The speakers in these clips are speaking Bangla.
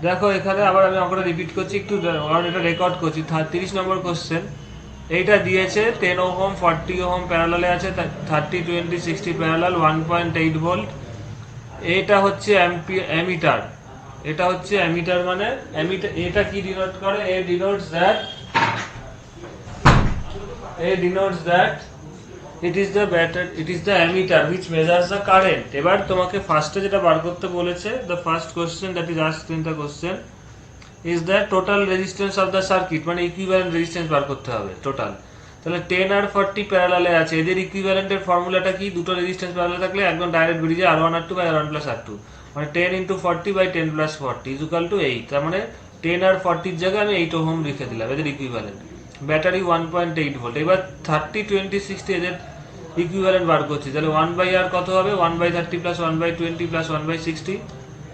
দেখো এখানে আবার আমি অঙ্কটা রিপিট করছি একটু, কারণ এটা রেকর্ড করছি। 30 নম্বর কোশ্চেন এইটা দিয়েছে 10 ওহম 40 ওহম প্যারালালে আছে, 30 20 60 প্যারালাল 1.8 ভোল্ট। এটা হচ্ছে অ্যামিটার, এটা হচ্ছে অ্যামিটার, মানে অ্যামিটার এটা কি ডিনোট করে? A denotes that it is the ammeter which measures the current. এবার তোমাকে ফার্স্টে যেটা বার করতে বলেছে, the first question that is asked in the question is the total resistance of the circuit, মানে ইকুইভ্যালেন্ট রেজিস্ট্যান্স বার করতে হবে টোটাল। তাহলে 10 আর 40 প্যারালালে আছে, এদের ইকুইভ্যালেন্টের ফর্মুলাটা কি? দুটো রেজিস্ট্যান্স প্যারালালে থাকলে একদম ডাইরেক্ট বেরিয়ে যায় R1 R2 by R1 plus R2, মানে 10 into 40 by 10 plus 40 is equal to 8। তার মানে 10 আর 40 জায়গায় আমি 8 ওহম লিখে দিলাম, এদের ইকুইভ্যালেন্ট। Battery 1.8 volt. এবার 30 20 60 এদের ইকুইভ্যালেন্ট বার করছি, তাহলে 1 বাই আর কত হবে? 1 by 30 plus 1 by 20 plus 1 by 60,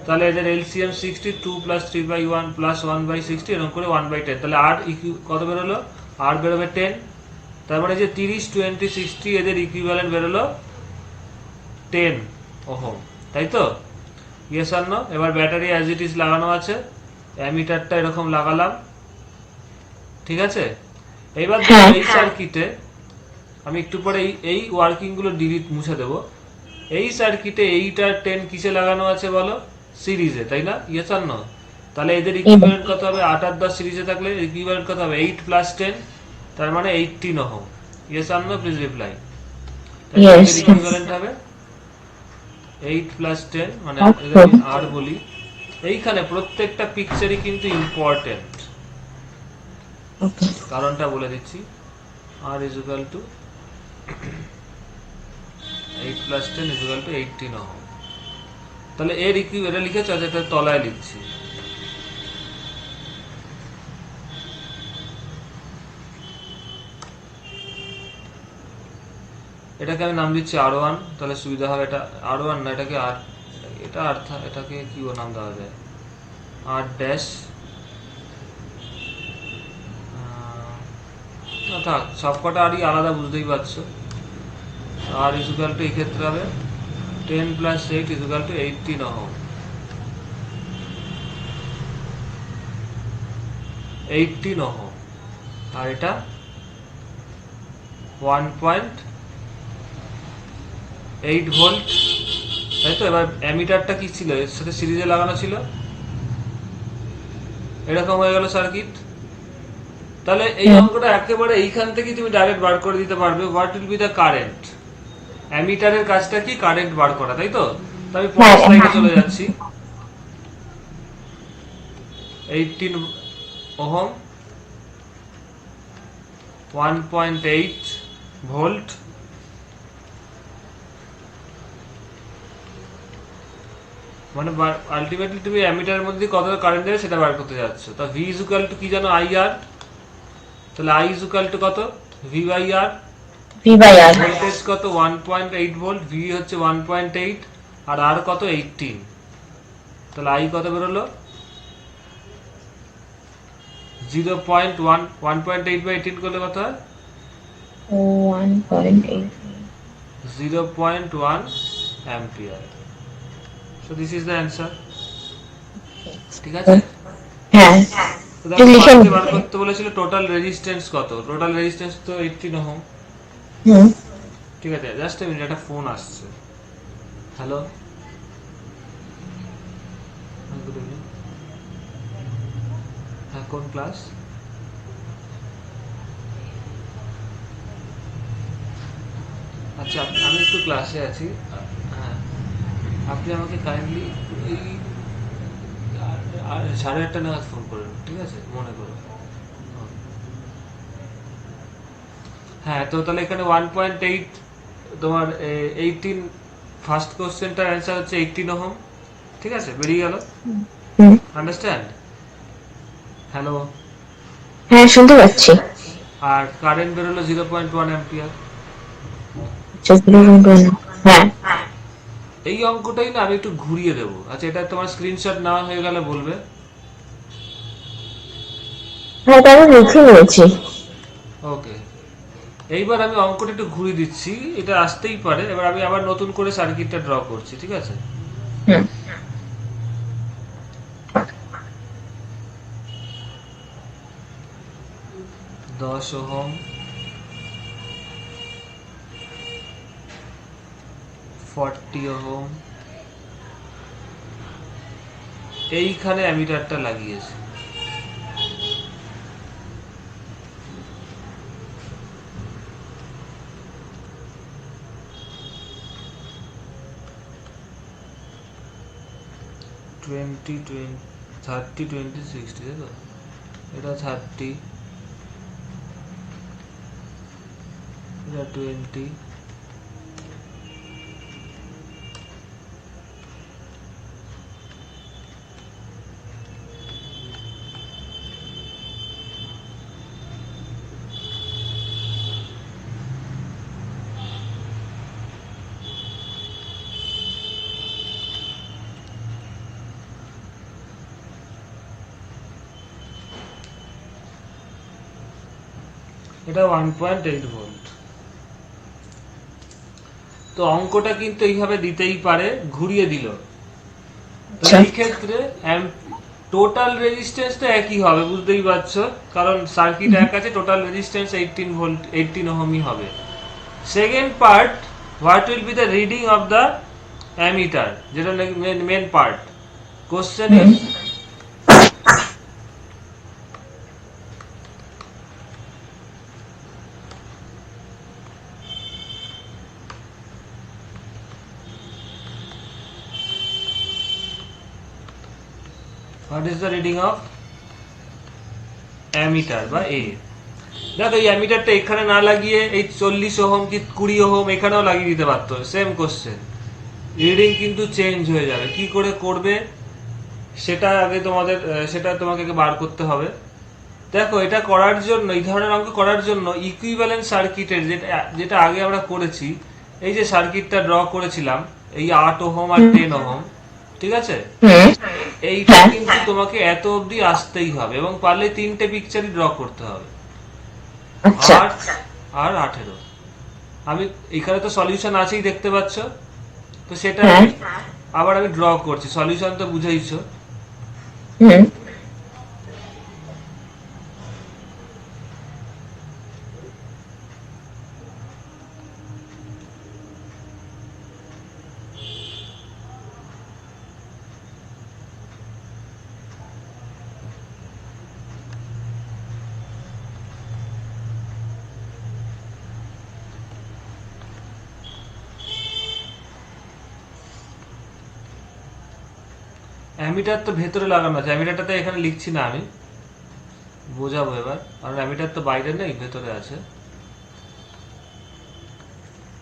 তাহলে এদের LCM 60, 2 plus 3 by 1 plus 1 by 60, এরকম করে 1 বাই 10। তাহলে আর কত বেরোলো? আর বেরোবে 10। তার মানে যে 30 20 60 এদের ইকুইভ্যালেন্ট বেরোলো 10 ওহম, তাই তো? Yes or no? এবার ব্যাটারি অ্যাজ ইট ইজ লাগানো আছে, অ্যামিটারটা এরকম লাগালাম, ঠিক আছে? এবার এই সার্কিটে আমি একটু পরে এই ওয়ার্কিংগুলো ডিলিট মুছে দেবো। এই সার্কিটে 8 আর 10 কিসে লাগানো আছে বলো? সিরিজে, তাই না? Yes or no? তাহলে এদের ইকুইভ্যালেন্ট কত হবে? 8 আর 10 সিরিজে থাকলে ইকুইভ্যালেন্ট কত হবে? 8 প্লাস 10, তার মানে 18 ohm. Yes or no? Please reply. এদের ইকুইভ্যালেন্ট হবে 8 প্লাস 10, মানে এদের আমি আর বলি। এইখানে প্রত্যেকটা পিকচারই কিন্তু ইম্পর্টেন্ট, কারণটা বলে দিচ্ছি। R is equal to 8 plus 10 is equal to 18 ohm. তাহলে এর এটা লিখেছে, এটা তলায় লিখছি। এটাকে আমি নাম দিচ্ছি R1, তাহলে সুবিধা হবে। এটা R1 না, এটাকে আর, এটা আর, এটাকে কি নাম দেওয়া যায়? R ড্যাশ, থাক, সবকটা আরই আলাদা, বুঝতেই পারছো। আর ইজ ইকুয়াল টু এই ক্ষেত্রে হবে 10 plus 8 is equal to 18 ohm. 18 ohm. আর এটা 1.8 ভোল্ট, তাই তো? এবার অ্যামিটারটা কি ছিল? এর সাথে সিরিজে লাগানো ছিল, এরকম হয়ে গেল সার্কিট। তাহলে এই অঙ্কটা একেবারে এইখান থেকে তুমি ডাইরেক্ট বার করে দিতে পারবে। What will be the current? অ্যামিটারের কাজটা কি? কারেন্ট বার করা, তাই তো? তো আমি পরের স্লাইডে চলে যাচ্ছি। 18 ওহম, 1.8 ভোল্ট, মানে আলটিমেটলি তুমি অ্যামিটারের মধ্যে কত কারেন্ট দেবে সেটা বার করতে যাচ্ছ। তা ভি ইজ ইকুয়াল টু কি জানো? IR। তাহলে I ইজ ইকুয়াল টু কত? V by R. ভোল্টেজ কত? 1.8 ভোল্ট, ভি হচ্ছে 1.8, আর আর কত? 18। তাহলে I কত বেরোলো? 0.1, 1.8 বাই 18 করলে কত হয়? 0.1 ampere. So this is the answer. ঠিক আছে? হ্যাঁ। তো দেখো ফার্স্টে বার করতে বলেছিল টোটাল রেজিস্ট্যান্স কত? টোটাল রেজিস্ট্যান্স তো 18 ওহম। ঠিক আছে, জাস্ট এ মিনিট, একটা ফোন আসছে। Hello, good evening. হ্যাঁ, কোন ক্লাস? আচ্ছা, আমি একটু ক্লাসে আছি। হ্যাঁ, আপনি আমাকে কাইন্ডলি এই 8:30 নাগাদ ফোন করবেন, ঠিক আছে? মনে করো। হ্যাঁ, তো তাহলে এখানে 1.8 তোমার 18, ফার্স্ট কোশ্চেনটার অ্যান্সার হচ্ছে 18 ওহম। ঠিক আছে, বেরিয়ে গেল। আন্ডারস্ট্যান্ড? হ্যালো, হ্যাঁ শুনতে পাচ্ছি। আর কারেন্ট বেরোলো 0.1 অ্যাম্পিয়ার। হ্যাঁ, এই অঙ্কটাই না আমি একটু ঘুরিয়ে দেবো। আচ্ছা, এটা তোমার স্ক্রিনশট নেওয়া হয়ে গেলে বলবে। হ্যাঁ তাহলে লিখে নিয়েছি। ওকে, এইবার আমি অঙ্কটা একটু ঘুরিয়ে দিচ্ছি, এটা আসতেই পারে। এবার আমি আবার নতুন করে সার্কিটটা ড্র করছি, ঠিক আছে? 10 ওহম, 40 ওহম, এইখানে অ্যামিটারটা লাগিয়েছে। টোয়েন্টি 30 20 60, তাই তো? এটা 30, এটা 20, এটা 1.8 ভোল্ট। তো অঙ্কটা কিন্তু এইভাবে দিতেই পারে, ঘুরিয়ে দিল। তো আচ্ছা। এই ক্ষেত্রে টোটাল রেজিস্ট্যান্সটা একই হবে, বুঝতেই পারছো, কারণ সার্কিট এক আছে, টোটাল রেজিস্ট্যান্স 18 ভোল্ট 18 ওহমই হবে। Second part, what will be the reading of the ammeter, যেটা main part. Question is, what is the reading of ammeter বা এ। দেখো এই অ্যামিটারটা এখানে না লাগিয়ে এই 40 ওহম কি 20 ওহম এখানেও লাগিয়ে দিতে পারতো, সেম কোশ্চেন, রিডিং কিন্তু চেঞ্জ হয়ে যাবে। কি করে করবে সেটা আগে তোমাদের সেটা তোমাকে বার করতে হবে। দেখো এটা করার জন্য, এই ধরনের অঙ্ক করার জন্য ইকুইভ্যালেন্ট সার্কিটের যেটা আগে আমরা করেছি, এই যে সার্কিটটা ড্র করেছিলাম, এই 8 ওহম আর 10 ওহম, ঠিক আছে, এইটা কিন্তু তোমাকে এত অবধি আসতেই হবে, এবং পারলে 3টে পিকচারই ড্র করতে হবে, আচ্ছা। 8 আর 18। আমি এখানে তো সলিউশন আছেই, দেখতে পাচ্ছ, তো সেটা আবার আমি ড্র করছি। সলিউশন তো বুঝাইছো। হুম। অ্যামিটার তো ভেতরে লাগানো আছে, অ্যামিটারটা এখানে লিখছি না, আমি বোঝাবো এবার, আর অ্যামিটার তো বাইরে নেই, ভেতরে আছে।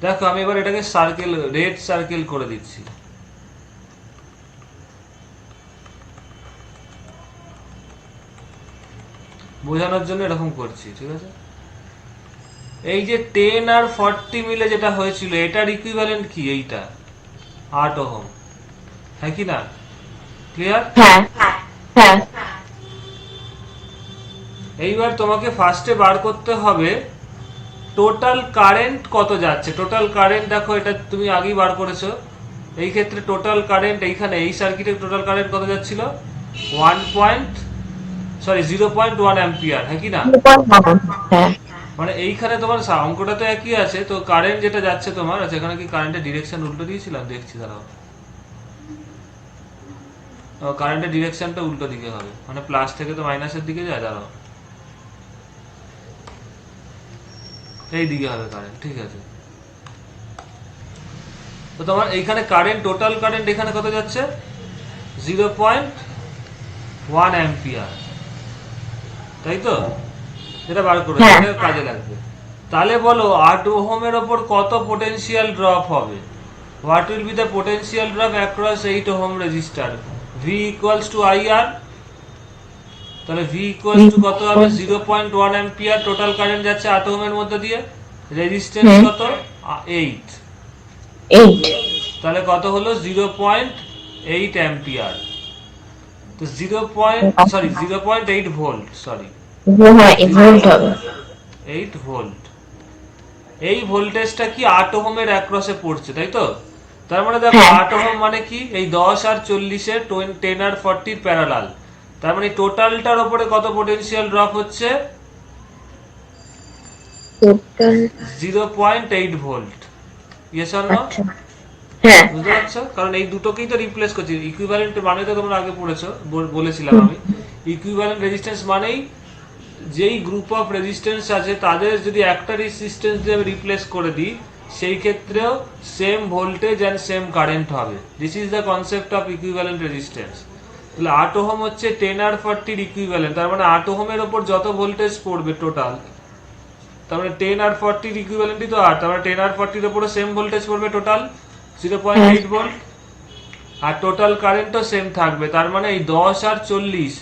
দেখো আমি এবার এটাকে সার্কেল, রেড সার্কেল করে দিচ্ছি। বোঝানোর জন্য এরকম করছি, ঠিক আছে। এই যে 10 আর 40 মিলে যেটা হয়েছিল, এটার ইকুইভ্যালেন্ট কি? এইটা 8 ওহম, হ্যাঁ কি না? ক্লিয়ার? হ্যাঁ হ্যাঁ। এইবার তোমাকে ফার্স্টে বার করতে হবে টোটাল কারেন্ট কত যাচ্ছে। টোটাল কারেন্ট দেখো, এটা তুমি আগেই বার করেছো। এই ক্ষেত্রে টোটাল কারেন্ট এইখানে এই সার্কিটের টোটাল কারেন্ট কত যাচ্ছিল? 0.1 অ্যাম্পিয়ার, হ্যাঁ কি না? হ্যাঁ। মানে এইখানে তোমার অঙ্কটা তো একই আছে, তো কারেন্ট যেটা যাচ্ছে তোমার, আচ্ছা এখানে কি কারেন্টের ডিরেকশন উল্টো দিয়েছিলাম? দেখছি দাঁড়াও। কারেন্টের ডিরেকশনটা উল্টো দিকে হবে, মানে প্লাস থেকে তো মাইনাসের দিকে যায়, দাঁড়াও, এই দিকে হবে কারেন্ট, ঠিক আছে। তো তোমার এইখানে কারেন্ট, টোটাল কারেন্ট এখানে কত যাচ্ছে? 0.1 অ্যাম্পিয়ার, তাই তো? এটা বার করে এটা কাজে লাগবে। তাহলে বলো 8 ওহমের ওপর কত পোটেনশিয়াল ড্রপ হবে? What will be the potential drop across 8 ohm register? V equals to IR. তাহলে ভি ইকুয়ালস টু কত হবে? 0.1 অ্যাম্পিয়ার, টোটাল কারেন্ট যাচ্ছে 8 ওহমের মধ্যে দিয়ে, রেজিস্ট্যান্স কত? 8। তাহলে কত হলো? 0.8 অ্যাম্পিয়ার। তো 0.8 ভোল্ট, সরি, হ্যাঁ, ভোল্ট হবে। 8 ভোল্ট। এই ভোল্টেজটা কি 8 ওহমের অ্যাক্রসে পড়ছে, তাই তো? তার মানে দেখো 8 ওহম মানে কি? এই 10 আর 40 এর 10 আর 40 প্যারালাল। তার মানে টোটালটার উপরে কত পোটেনশিয়াল ড্রপ হচ্ছে? Total 0.8 volt. Yes or no? আচ্ছা হ্যাঁ বুঝতে পারছো? কারণ এই দুটোকেই তো রিপ্লেস করছি। ইকুইভ্যালেন্ট মানে তো তোমরা আগে পড়েছো, বলেছিলাম হুম আমি। ইকুইভ্যালেন্ট রেজিস্ট্যান্স মানেই যেই গ্রুপ অফ রেজিস্ট্যান্স আছে তাদের যদি একটা রেজিস্ট্যান্স দিয়ে আমি রিপ্লেস করে দিই, সেই ক্ষেত্রেও same voltage and same current হবে। This is the concept of equivalent resistance. তাহলে 8 ওহম হচ্ছে 10R40 ইকুইভ্যালেন্ট, তার মানে 8 ওহমের ওপর যত ভোল্টেজ পড়বে টোটাল, তার মানে 10R40 ইকুইভ্যালেন্টই তো 8, তার মানে 10R40 উপরে সেম ভোল্টেজ পড়বে টোটাল হ্যাঁ 0.8 ভোল্ট, আর টোটাল কারেন্টও সেম থাকবে। তার মানে এই 10 আর 40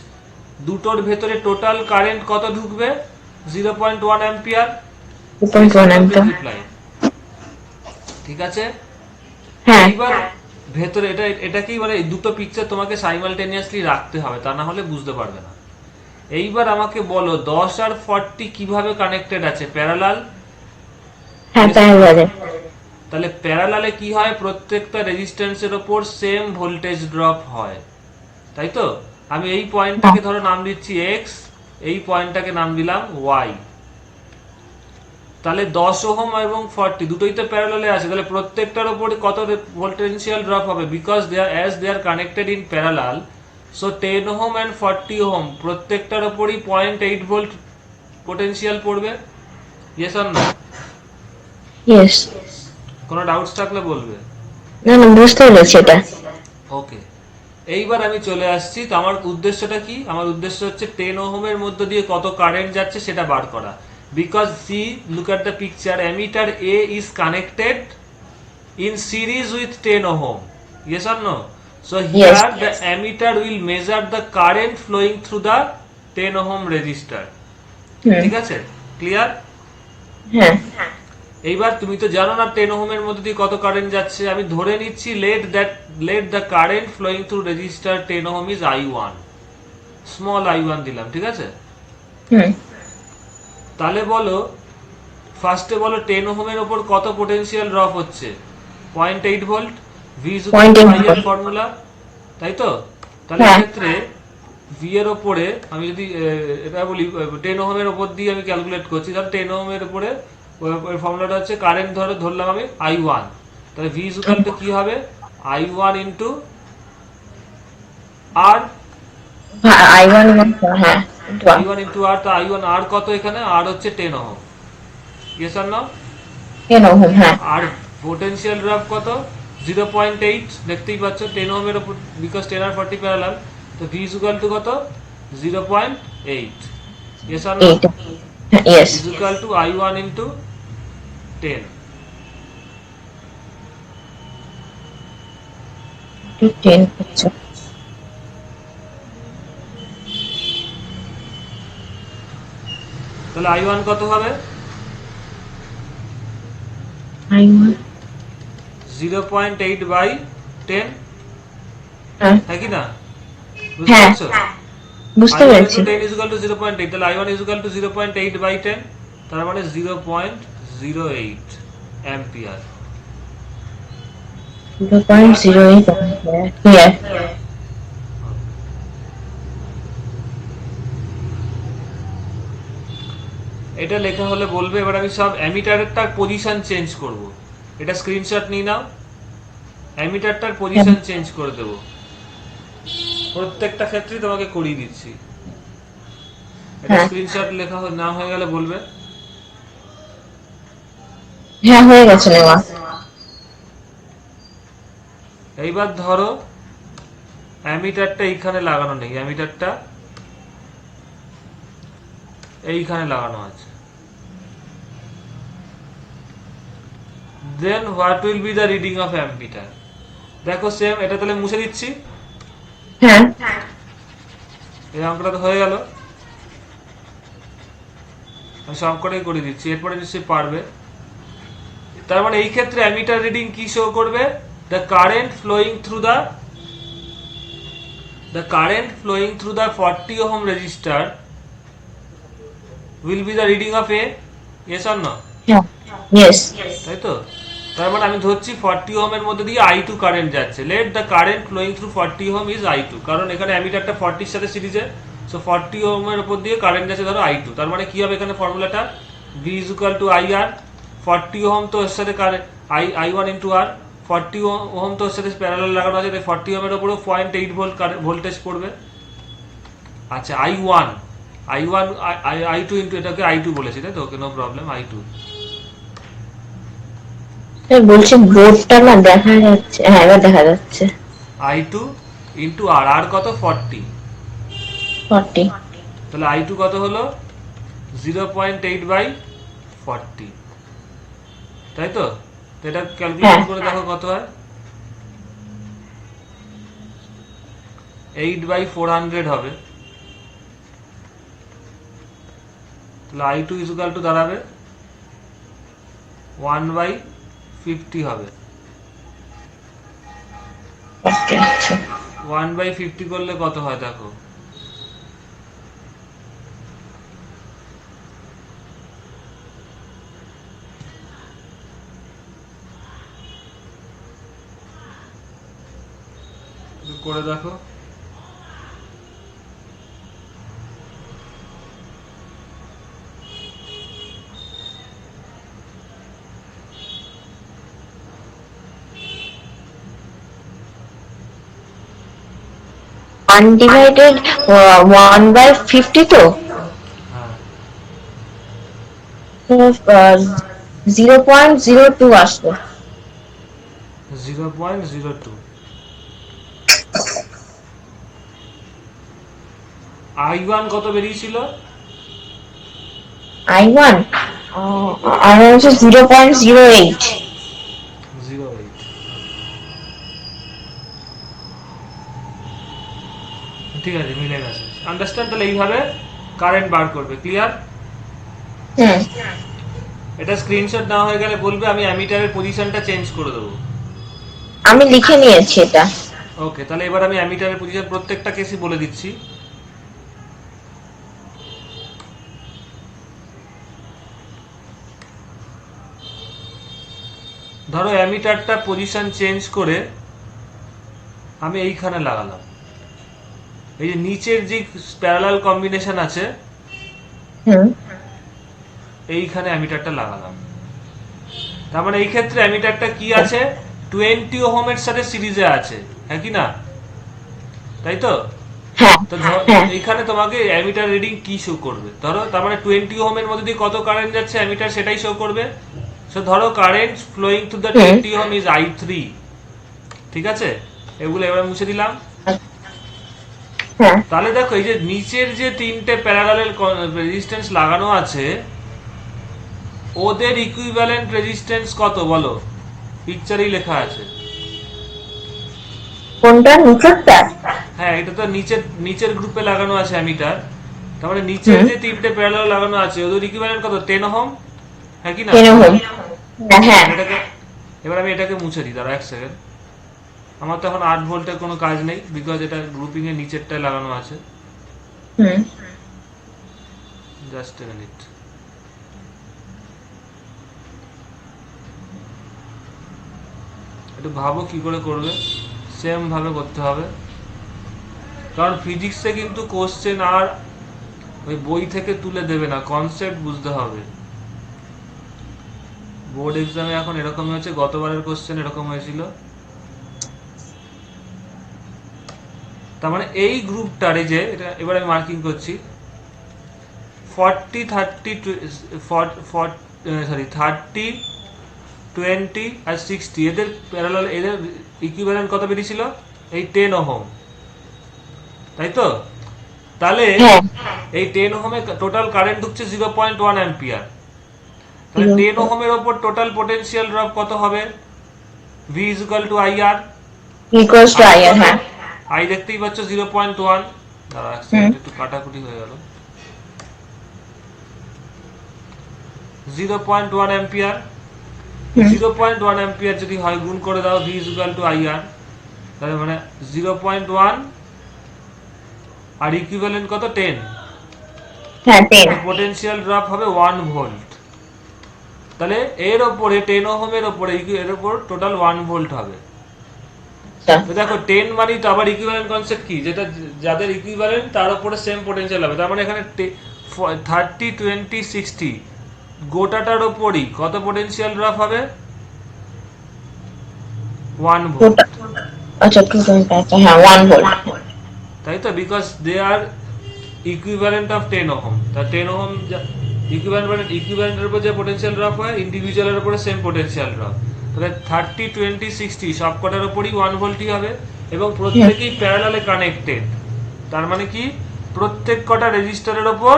দুটোর ভেতরে টোটাল কারেন্ট কত ঢুকবে? 0.1 অ্যাম্পিয়ার। 2.1 অ্যাম্পিয়ার ঠিক আছে? হ্যাঁ এইবার ভেতরে এটাকেই মানে এই দুটো পিকচার তোমাকে সাইমালটেনিয়াসলি রাখতে হবে, তা না হলে বুঝতে পারবে না। এইবার আমাকে বলো 10 আর 40 কিভাবে কানেক্টেড আছে? প্যারালাল। হ্যাঁ প্যারালালে তাহলে প্যারালালে কি হয়? প্রত্যেকটা রেজিস্ট্যান্সের ওপর সেম ভোল্টেজ ড্রপ হয়, তাই তো? আমি এই পয়েন্টটাকে ধরো নাম দিচ্ছি এক্স, এই পয়েন্টটাকে নাম দিলাম ওয়াই। তাহলে 10 ওহম এবং 40 দুটোই তো প্যারালালে আছে, তাহলে প্রত্যেকটার উপরে কত পোটেনশিয়াল ড্রপ হবে? Because they are connected in parallel, so 10 ohm and 40 ohm প্রত্যেকটার উপরই 0.8 ভোল্ট পোটেনশিয়াল পড়বে। Yes or no? ইয়েস কোনো ডাউটস থাকলে বলবে। না না বুঝতে পেরেছি এটা ওকে, এইবার আমি চলে আসছি। তো আমার উদ্দেশ্যটা কি? আমার উদ্দেশ্য হচ্ছে 10 ওহমের মধ্য দিয়ে কত কারেন্ট যাচ্ছে সেটা বার করা। Because see, look at the picture, ammeter A is connected in series with 10 ohm. Yes or no? So here Yes. the ammeter will measure the current flowing through the 10 ohm resistor. হুম ঠিক আছে? ক্লিয়ার? হ্যাঁ এইবার তুমি তো জানো না 10 ওহমের মধ্যে দিয়ে কত কারেন্ট যাচ্ছে। আমি ধরে নিচ্ছি let the current flowing through resistor 10 ohm is I1. Small I1 দিলাম, ঠিক আছে? হুম তাহলে বলো, ফার্স্টে বলো 10 ওহমের উপর কত পোটেনশিয়াল ড্রপ হচ্ছে? 0.8 volt. V is equal two 0.8 I এর ভোল্ট ফর্মুলা, তাই তো? তাহলে হ্যাঁ এক্ষেত্রে ভি এর উপরে আমি যদি এটা বলি 10 ওহমের উপর দিয়ে আমি ক্যালকুলেট করছি, তাহলে 10 ওহমের উপরে ওই ফর্মুলাটা হচ্ছে কারেন্ট ধরলাম আমি I1, তাহলে ভি ইজ ইকুয়াল টু কি হবে? I1 ইনটু আর, I1 হ্যাঁ I1 ইনটু আর। তো I1 আর কত এখানে? আর হচ্ছে 10 ohm. Yes or no? 10 ohm হ্যাঁ আর পোটেনশিয়াল ড্রপ কত? 0.8। দেখতেই পাচ্ছ 10 ওহমের উপর, বিকজ 10 আর 40 প্যারালাল, তো ভি ইজ ইকুয়াল টু কত? 0.8। Yes or no? 8 yes is equal to I1 into 10। 10 আচ্ছা তাহলে I1 কত হবে? I1 0.8 বাই 10, হ্যাঁ তাই কি না? বুঝতে হ্যাঁ পারছো? বুঝতে I1 পেরেছি into 10 is equal to 0.8, তাহলে I1 is equal to 0.8 by 10, তার মানে 0.08 অ্যাম্পিয়ার। 0.08 ক্লিয়ার এটা লেখা হলে বলবে। এবার আমি সব অ্যামিটারেরটার পজিশন চেঞ্জ করব। এটা স্ক্রিনশট নিয়ে নাও, অ্যামিটারটার পজিশন চেঞ্জ করে দেব। প্রত্যেকটা ক্ষেত্রেই তোমাকে করিয়ে দিচ্ছি। এটা হ্যাঁ স্ক্রিনশট লেখা না হয়ে গেলে বলবে। হ্যাঁ হয়ে গেছে নেওয়া এইবার ধরো অ্যামিটারটা এইখানে লাগানো নেই, অ্যামিটারটা এইখানে লাগানো আছে। Then what will be the reading of ammeter? দেখো সেম, এটা তাহলে মুছে দিচ্ছি। হ্যাঁ এই অঙ্কটা তো হয়ে গেল, আমি সব কটাই করে দিচ্ছি, এরপরে নিশ্চয়ই পারবে। তার মানে এই ক্ষেত্রে অ্যামিটার রিডিং কি শো করবে? The current flowing through the 40 ohm resistor will be the reading of a, yes or no? হ্যাঁ ইয়েস তাই তো? তার মানে আমি ধরছি 40 ওহম এর মধ্যে দিয়ে I2 কারেন্ট যাচ্ছে। Let the current flowing through 40 ohm is I2, কারণ এখানে অ্যামিটারটা 40 এর সাথে সিরিজে, সো 40 ওহম এর উপর দিয়ে কারেন্ট যাচ্ছে ধরো I2। তার মানে কি হবে এখানে ফর্মুলাটা? V is equal to IR, 40 ohm তো এর সাথে I1 into R, 40 ওহম তো এর সাথে প্যারালাল লাগানো আছে, তাই 40 ওহমের উপরেও 0.8 ভোল্ট ভোল্টেজ পড়বে। আচ্ছা I1 I2 ইন্টু এটাকে I2 বলেছি, তাই তো? ওকে, নো প্রবলেম, I2 বলছি বোর্ডটা না দেখা যাচ্ছে, হ্যাঁ এবার দেখা যাচ্ছে। I2 ইন্টু R, আর কত? 40। 40। তাহলে I2 কত হলো? 0.8 বাই 40, তাই তো? তো এটা ক্যালকুলেশন করে দেখো কত হয়। 8/400 হবে। তাহলে I2 is equal to দাঁড়াবে 1/50 হবে। 1/50 করলে কত হয় দেখো। করে দেখো। আনডিভাইডেড 1/50 তো হ্যাঁ, 0.02 আসবে। 0.02। I1 কত বেরিয়েছিল? I1 আর হচ্ছে 0.08। 0.8। ঠিক আছে, মিলে গেছে, আন্ডারস্ট্যান্ড। তাহলে এইভাবে কারেন্ট বার করবে, ক্লিয়ার? হুম, এটা স্ক্রিনশট না হয়ে গেলে বলবে, আমি অ্যামিটারের পজিশনটা চেঞ্জ করে দেবো। আমি লিখে নিয়েছি এটা। ওকে, তাহলে এবার আমি অ্যামিটারের পজিশন প্রত্যেকটা কেসই বলে দিচ্ছি। ধরো অ্যামিটারটা পজিশন চেঞ্জ করে আমি এইখানে লাগালাম, এই যে নিচের যে প্যারালাল কম্বিনেশন আছে হুম, এইখানে অ্যামিটারটা লাগালাম। তার মানে এই ক্ষেত্রে অ্যামিটারটা কি আছে? 20 ওহমের সাথে সিরিজে আছে, হ্যাঁ কি না? তাই তো? হ্যাঁ তো হ্যাঁ এইখানে তোমাকে অ্যামিটার রিডিং কি শো করবে? ধরো তার মানে 20 ওহমের মধ্যে দিয়ে কত কারেন্ট যাচ্ছে অ্যামিটার সেটাই শো করবে। সো ধরো current flowing through the 20 ohm is I3, ঠিক আছে? এগুলো এবার মুছে দিলাম। হ্যাঁ। তাহলে দেখো এই যে নিচের যে তিনটে প্যারালাল রেজিস্ট্যান্স লাগানো আছে ওদের ইকুইভ্যালেন্ট রেজিস্ট্যান্স কত বলো? পিকচারেই লেখা আছে। কোনটা? নিচেরটা? হ্যাঁ, এটা তো নিচের গ্রুপে লাগানো আছে অ্যামিটার। তার মানে নিচের যে তিনটে প্যারালাল লাগানো আছে ওদের ইকুইভ্যালেন্ট কত? 10 ওহম, হ্যাঁ কি না? 10 ওহম। হ্যাঁ। এবার আমি এটাকে মুছে দিই, দাঁড়া 1 সেকেন্ড। আমার তো এখন 8 ভোল্টের কোনো কাজ নেই, বিকজ এটা গ্রুপিং এর নিচেরটায় লাগানো আছে। হুম। Just a minute. একটু ভাবো কি করে করবে। সেম ভাবে করতে হবে, কারণ ফিজিক্সে কিন্তু কোশ্চেন আর ওই বই থেকে তুলে দেবে না, কনসেপ্ট বুঝতে হবে। বোর্ড এক্সামে এখন এরকমই হচ্ছে, গতবারের কোশ্চেন এরকম হয়েছিল। তার মানে এই গ্রুপটারে যে এটা এবার আমি মার্কিং করছি 40 30 20 আর 60, এদের প্যারালাল, এদের ইকুইভ্যালেন্ট কত বেরিয়েছিল? এই 10 ওহম, তাই তো? তাহলে এই 10 ওহমে টোটাল কারেন্ট ঢুকছে 0.1 অ্যাম্পিয়ার। তাহলে 10 ওহমের ওপর টোটাল পটেনশিয়াল ড্রপ কত হবে? V is equal to IR, equals to IR। হ্যাঁ, I দেখতেই পাচ্ছ 0.1। দাঁড়া এক সেকেন্ড, একটু কাটাকুটি হয়ে গেল। 0.1 অ্যাম্পিয়ার। 0.1 অ্যাম্পিয়ার যদি হয় গুণ করে দাও V is equal to IR, তাহলে মানে 0.1 আর ইকুইভ্যালেন্ট কত? 10। হ্যাঁ 10। পটেনশিয়াল ড্রপ হবে 1 ভোল্ট। তাহলে এর ওপরে 10 ওহমের ওপরে এর ওপর টোটাল 1 ভোল্ট হবে। তো দেখো 10 মানে তো আবার ইকুইভ্যালেন্ট কনসেপ্ট কি, যেটা যাদের ইকুইভ্যালেন্ট তার উপরে সেম পটেনশিয়াল হবে। তার মানে এখানে 30 20 60 গোটাটার ওপরই কত পোটেনশিয়াল ড্রপ হবে? 1 ভোল্ট, আচ্ছা 2.5, হ্যাঁ 1 ভোল্ট। তাই তো, because they are equivalent of 10 ohm. তা 10 ওহম ইকুইভ্যালেন্টের উপর যে পোটেনশিয়াল ড্রপ হয়, ইন্ডিভিজুয়ালের উপরে সেম পোটেনশিয়াল ড্রপ। তাহলে 30, 20, 60 সবকটার উপরই 1 ভোল্টই হবে, এবং প্রত্যেকেই প্যারালালে কানেক্টেড। তার মানে কি, প্রত্যেক কটা রেজিস্টারের ওপর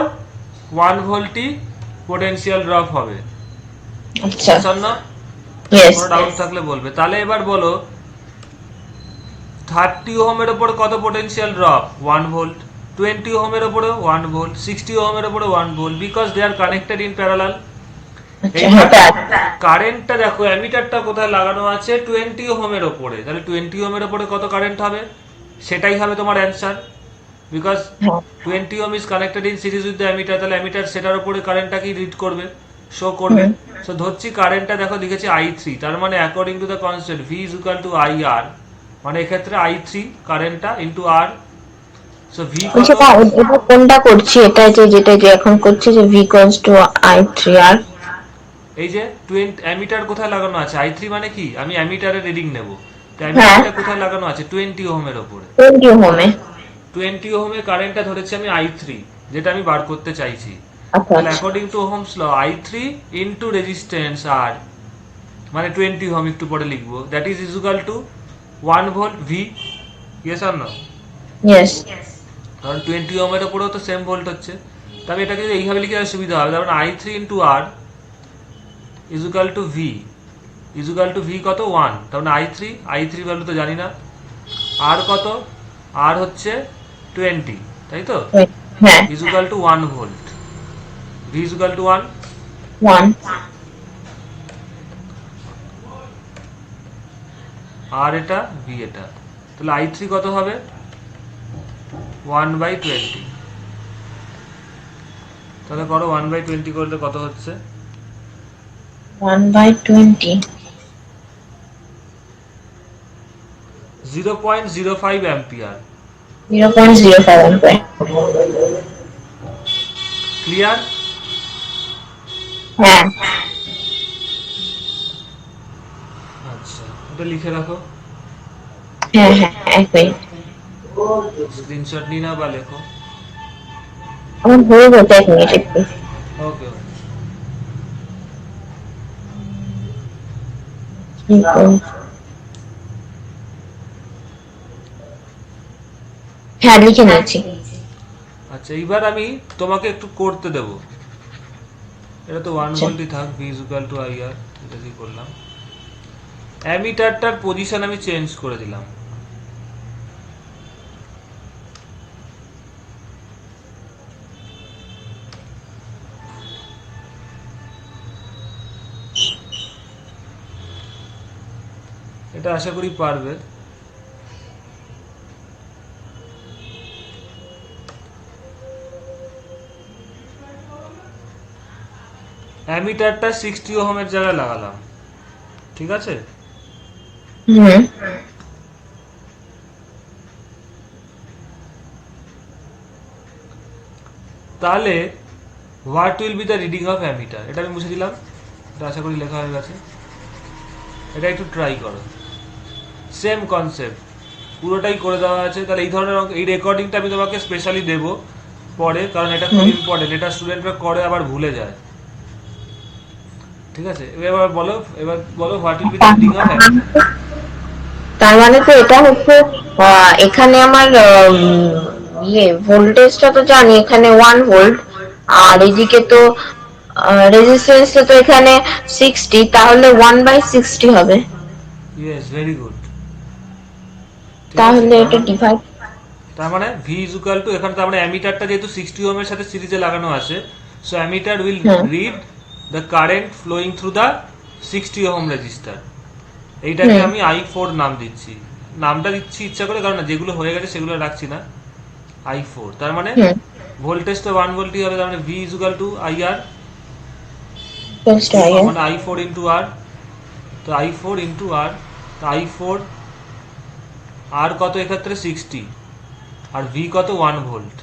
1 ভোল্টই পোটেনশিয়াল ড্রপ হবে। আচ্ছা না, ইয়েস। কোনো ডাউট থাকলে বলবে। তাহলে এবার বলো 30 ওহমের ওপর কত পোটেনশিয়াল ড্রপ? 1 ভোল্ট। 20 ওহমের ওপরেও 1 ভোল্ট, 60 ওহমের ওপরে 1 volt, because they are connected in parallel. আচ্ছা এইবার হ্যাঁ কারেন্টটা দেখো, অ্যামিটারটা কোথায় লাগানো আছে? 20 ওহমের ওপরে। তাহলে 20 ওহমের ওপরে কত কারেন্ট হবে? সেটাই হবে তোমার answer, because 20 ohm is connected in series with the ammeter. তাহলে অ্যামিটার সেটার উপরে কারেন্টটাকেই রিড করবে, শো করবে। সো ধরছি কারেন্টটা দেখো লিখেছি I3, তার মানে according to the constant V is equal two IR, মানে এক্ষেত্রে I3 কারেন্টটা ইন্টু R। সো V কত? সেটা এটা কোনটা করছি, এটা যেটা যে এখন করছি যে v equals to I3R। এই যে 20 অ্যামিটার কোথায় লাগানো আছে? I3 মানে কি, আমি অ্যামিটারের রিডিং নেব, তো অ্যামিটারটা কোথায় লাগানো আছে? 20 ওহমের ওপরে। 20 ওহমে। 20 ওহমের কারেন্টটা ধরেছি আমি I3, যেটা আমি বার করতে চাইছি। আচ্ছা তাহলে আচ্ছা according to ohm's law, I3 into resistance R, মানে 20 ওহম একটু পরে লিখবো, that is equal to 1 volt V। Yes or no? Yes. কারণ 20 ওহমের ওপরেও তো সেম ভোল্ট হচ্ছে। তবে এটাকে যদি এইভাবে লিখে সুবিধা হবে, তার মানে I3 into R is equal two V, is equal two V কত? 1। তার মানে I3 ভ্যালু তো জানি না। R কত? R হচ্ছে 20, তাই তো, হ্যাঁ is equal to 1 volt. V is equal to 1। 1। আর এটা V এটা, তাহলে I3 কত হবে? 1/20। তাহলে করো 1/20 করলে কত হচ্ছে? 1/20 0.05 অ্যাম্পিয়ার। 0.05 অ্যাম্পিয়ার। ক্লিয়ার? হ্যাঁ আচ্ছা, এটা লিখে রাখো, হ্যাঁ হ্যাঁ এক মিনিট। স্ক্রিনশট নিয়ে নাও বা লেখো। আমার হয়ে গেছে, এক মিনিট একটু। ওকে। হ্যাঁ লিখে নিয়েছি। আচ্ছা, এইবার আমি তোমাকে একটু করতে দেব। এটা তো 1 ভোল্টই থাক, V is equal two IR। এটা কি করলাম, অ্যামিটারটার পজিশন আমি চেঞ্জ করে দিলাম। এটা আশা করি পারবে। অ্যামিটারটা 60 ওহমের জায়গায় লাগালাম, ঠিক আছে? হুম তাহলে what will be the reading of ammeter, এটা আমি মুছে দিলাম। এটা আশা করি লেখা হয়ে গেছে। এটা একটু ট্রাই করো, সেম কনসেপ্ট পুরোটাই করে দেওয়া আছে। তাহলে এই ধরনের এই রেকর্ডিংটা আমি তোমাকে স্পেশালি দেবো পরে, কারণ এটা খুব ইম্পর্টেন্ট, এটা স্টুডেন্টরা করে আবার ভুলে যায়। ঠিক আছে, এবার বলো what will be the reading of ammeter. তার মানে তো এটা হচ্ছে এখানে আমার ভোল্টেজটা তো জানি, এখানে 1 ভোল্ট, আর এদিকে তো রেজিস্ট্যান্সটা তো এখানে 60, তাহলে 1/60 হবে। Yes, very good. ঠিক আছে, তাহলে এটা ডিভাইড। তার মানে V ইজ ইকুয়াল টু, এখানে তার মানে অ্যামিটারটা যেহেতু 60 ওহমের সাথে সিরিজে লাগানো আছে, so ammeter will read the current flowing through the 60 ohm resistor. এইটাকে আমি I4 নাম দিচ্ছি। নামটা দিচ্ছি ইচ্ছা করে, কারণ যেগুলো হয়ে গেছে সেগুলো রাখছি না। I4, তার মানে ভোল্টেজ তো 1 ভোল্টই হবে, তার মানে V is equal two IR, মানে I4 ইন্টু R। তো I4 ইন্টু R, তো I4 R কত এক্ষেত্রে? 60, আর V কত? 1 ভোল্ট।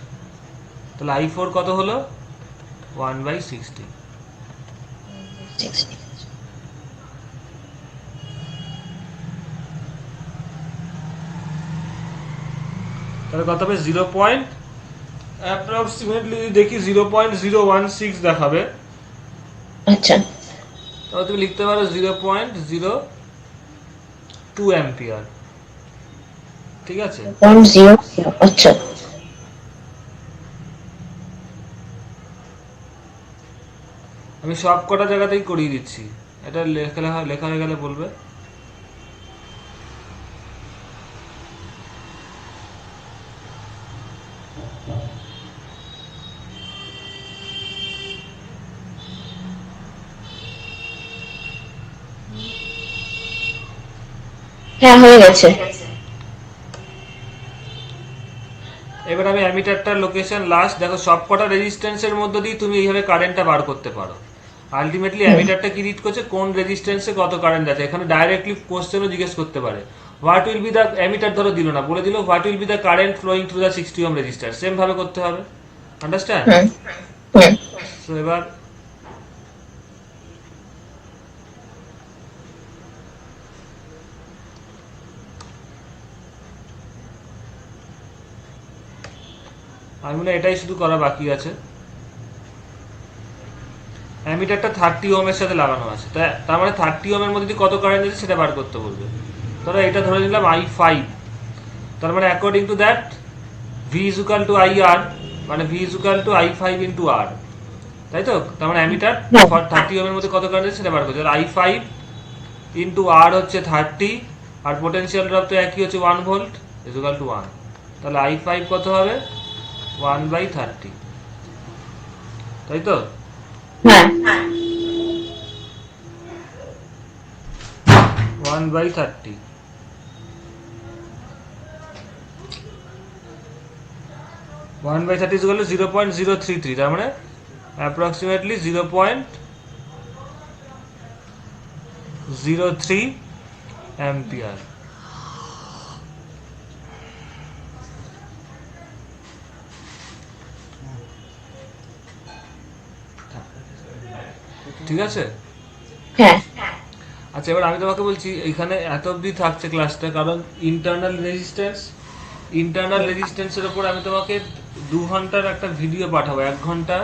তাহলে I4 কত হলো? 1/60। 60 তাহলে কত হবে 0 পয়েন্ট অ্যাপ্রক্সিমেটলি দেখি 0.016 দেখাবে। আচ্ছা তাহলে তুমি লিখতে পারো 0.02 অ্যাম্পিয়ার। ঠিক আছে, 0.0 আচ্ছা আমি সব কটা জায়গাতেই করিয়ে দিচ্ছি, এটা লেখা হয়ে গেলে বলবে। হ্যাঁ হয়ে গেছে। এবার আমি অ্যামিটারটার লোকেশন লাস্ট দেখো, সব কটা রেজিস্ট্যান্সের মধ্যে দিয়ে তুমি এইভাবে কারেন্টটা বার করতে পারো। আলটিমেটলি অ্যামিটারটা কি রিড করছে, কোন রেজিস্ট্যান্সে কত কারেন্ট আছে। এখানে ডাইরেক্টলি কোশ্চেনও জিজ্ঞেস করতে পারে, what will be the, ammeter ধরো দিল না, বলে দিল what will be the current flowing through the 60 ohm resistor. Same ভাবে করতে হবে, আন্ডারস্ট্যান্ড? সো এবার আমি মনে হয় এটাই শুধু করা বাকি আছে। অ্যামিটারটা 30 ওহমের সাথে লাগানো আছে, তার মানে 30 ওহমের মধ্যে কত কারেন্ট আছে সেটা বার করতে বলবে। ধরো এটা ধরে নিলাম I5, তার মানে according to that V is equal to IR, মানে V is equal to I5 into R, তাই তো? তার মানে অ্যামিটার 30 ওহমের মধ্যে কত কারেন্ট আছে সেটা বার করতে হবে। I5 into R হচ্ছে 30, আর পোটেনশিয়াল ড্রপ তো একই হচ্ছে 1 ভোল্ট, is equal to 1। তাহলে I5 কত হবে, 1/30, তাই তো? হ্যাঁ 1/30, 1/30 is equal to 0.033, তার মানে অ্যাপ্রক্সিমেটলি 0.03 অ্যাম্পিয়ার। ঠিক আছে? হ্যাঁ আচ্ছা, এবার আমি তোমাকে বলছি এখানে এত অবধি থাকছে ক্লাসটা, কারণ ইন্টারনাল রেজিস্ট্যান্সের উপর আমি তোমাকে 2 ঘন্টার একটা ভিডিও পাঠাবো, 1 ঘন্টা